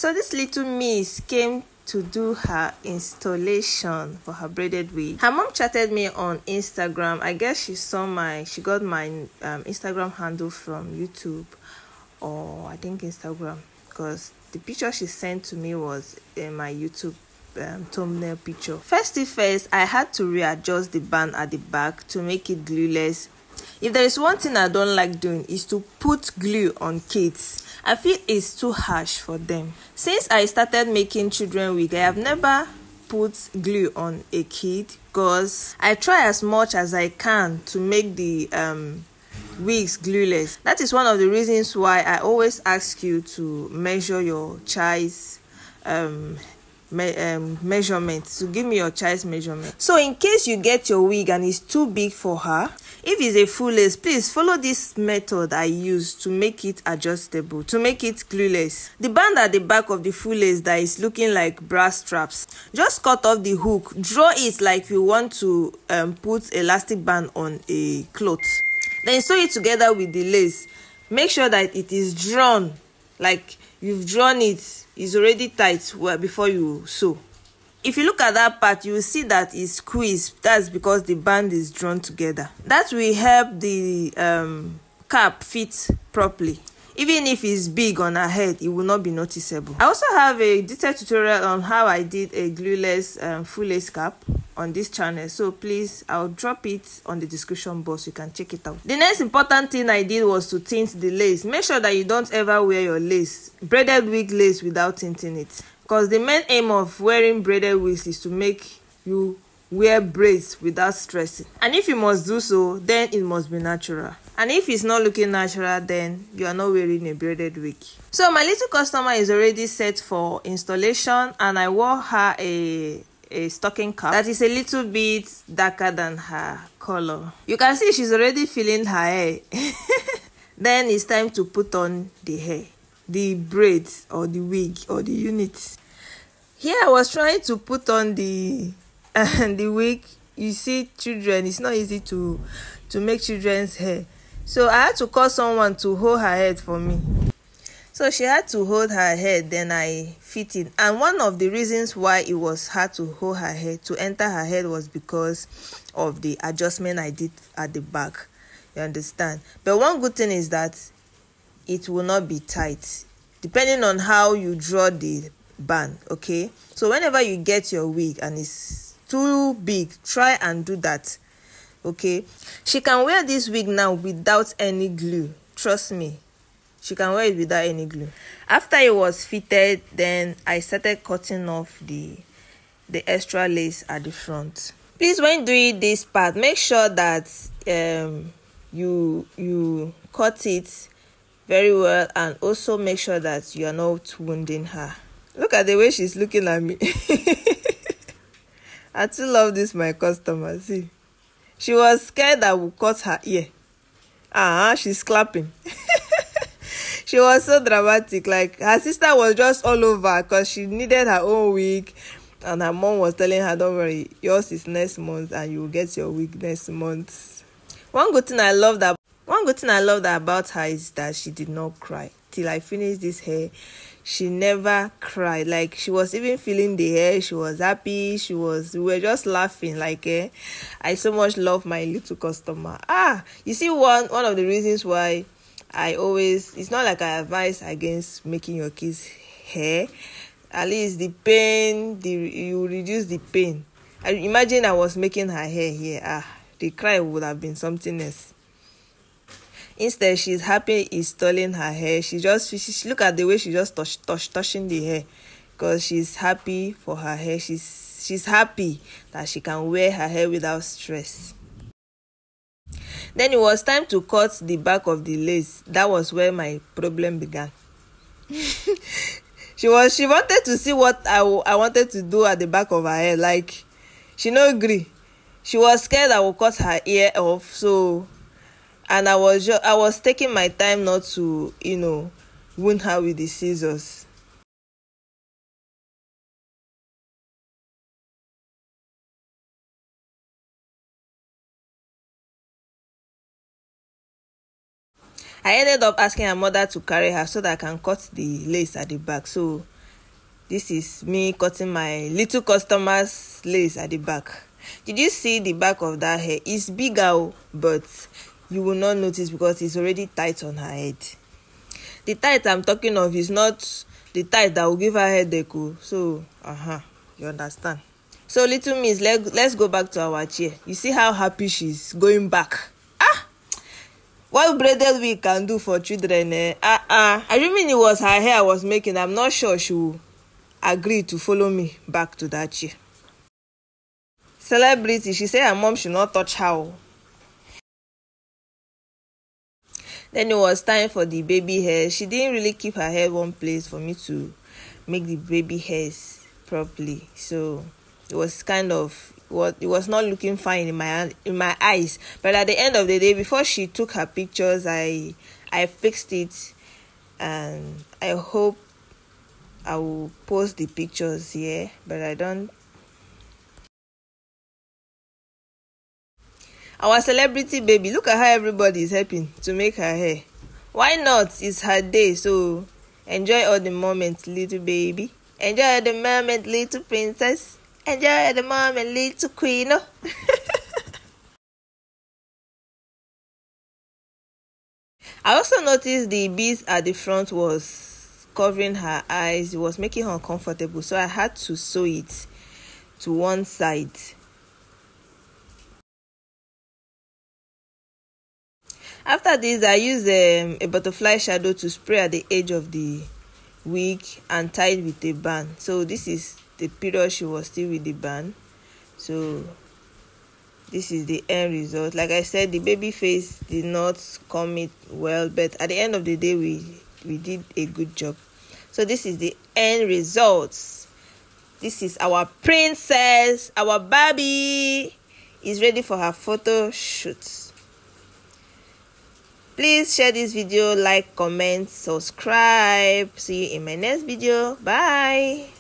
So this little miss came to do her installation for her braided wig. Her mom chatted me on Instagram. I guess she got my Instagram handle from YouTube, or I think Instagram, because the picture she sent to me was in my YouTube thumbnail picture. First thing first, I had to readjust the band at the back to make it glueless. If there is one thing I don't like doing, is to put glue on kids. I feel it's too harsh for them. Since I started making children wig, I have never put glue on a kid, because I try as much as I can to make the wigs glueless. That is one of the reasons why I always ask you to measure your child's measurement, to give me your child's measurement. So in case you get your wig and it's too big for her, if it's a full lace, please follow this method I use to make it adjustable, to make it glueless. The band at the back of the full lace that is looking like brass straps, just cut off the hook, draw it like you want to put elastic band on a cloth, then sew it together with the lace. Make sure that it is drawn like you've drawn it, is already tight before you sew. If you look at that part, you will see that it's squeezed. That's because the band is drawn together. That will help the cap fit properly. Even if it's big on her head, it will not be noticeable. I also have a detailed tutorial on how I did a glueless full lace cap on this channel, so please, I'll drop it on the description box, you can check it out. The next important thing I did was to tint the lace. Make sure that you don't ever wear your lace, braided wig lace, without tinting it, because the main aim of wearing braided wigs is to make you wear braids without stressing. And if you must do so, then it must be natural. And if it's not looking natural, then you are not wearing a braided wig. So my little customer is already set for installation, and I wore her a stocking cap that is a little bit darker than her color. You can see she's already feeling her hair. Then it's time to put on the hair, the braids, or the wig, or the unit. Here I was trying to put on the wig. You see, children, it's not easy to make children's hair, so I had to call someone to hold her head for me. So she had to hold her head, then I fit it. And one of the reasons why it was hard to hold her head, to enter her head, was because of the adjustment I did at the back. You understand? But one good thing is that it will not be tight, depending on how you draw the band, okay? So whenever you get your wig and it's too big, try and do that, okay? She can wear this wig now without any glue. Trust me. She can wear it without any glue. After it was fitted, then I started cutting off the extra lace at the front. Please, when doing this part, make sure that you cut it very well, and also make sure that you are not wounding her. Look at the way she's looking at me. I still love this, my customer. See, she was scared I would cut her ear. She's clapping. She was so dramatic. Like, her sister was just all over because she needed her own wig, and her mom was telling her, don't worry, yours is next month and you will get your wig next month. One good thing I loved about her is that she did not cry. Till I finished this hair, she never cried. Like, she was even feeling the hair. She was happy. We were just laughing. Like, I so much love my little customer. You see, one of the reasons why it's not like I advise against making your kids hair. At least the pain, you reduce the pain. Imagine I was making her hair here. The cry would have been something else. Instead, she's happy installing her hair. She look at the way she just touching the hair, because she's happy for her hair. She's happy that she can wear her hair without stress. Then it was time to cut the back of the lace. That was where my problem began. She wanted to see what I wanted to do at the back of her hair. Like, she no agree. She was scared I would cut her ear off. So, and I was taking my time not to, wound her with the scissors. I ended up asking her mother to carry her so that I can cut the lace at the back. So This is me cutting my little customer's lace at the back. Did you see the back of that hair? It's bigger, but you will not notice because it's already tight on her head. The tight I'm talking of is not the tight that will give her headache. So, you understand? So, little miss, let's go back to our chair. You see how happy she's going back. What braided wig can do for children, assuming it was her hair I was making, I'm not sure she will agree to follow me back to that chair. Celebrity, she said her mom should not touch her. Then it was time for the baby hair. She didn't really keep her hair one place for me to make the baby hairs properly. So it was kind of it was not looking fine in my eyes. But at the end of the day, before she took her pictures, I fixed it, and I hope I will post the pictures here, but I don't. Our celebrity baby, look at how everybody is helping to make her hair. Why not? It's her day, so enjoy all the moments, little baby. Enjoy the moment, little princess. Enjoy the moment, little queen. I also noticed the beads at the front was covering her eyes. It was making her uncomfortable, so I had to sew it to one side. After this, I used a butterfly shadow to spray at the edge of the wig and tie it with a band. So this is the period she was still with the band. So this is the end result. Like I said, the baby face did not come it well, but at the end of the day, we did a good job. So this is the end results. This is our princess. Our Barbie is ready for her photo shoot. Please share this video, like, comment, subscribe. See you in my next video. Bye.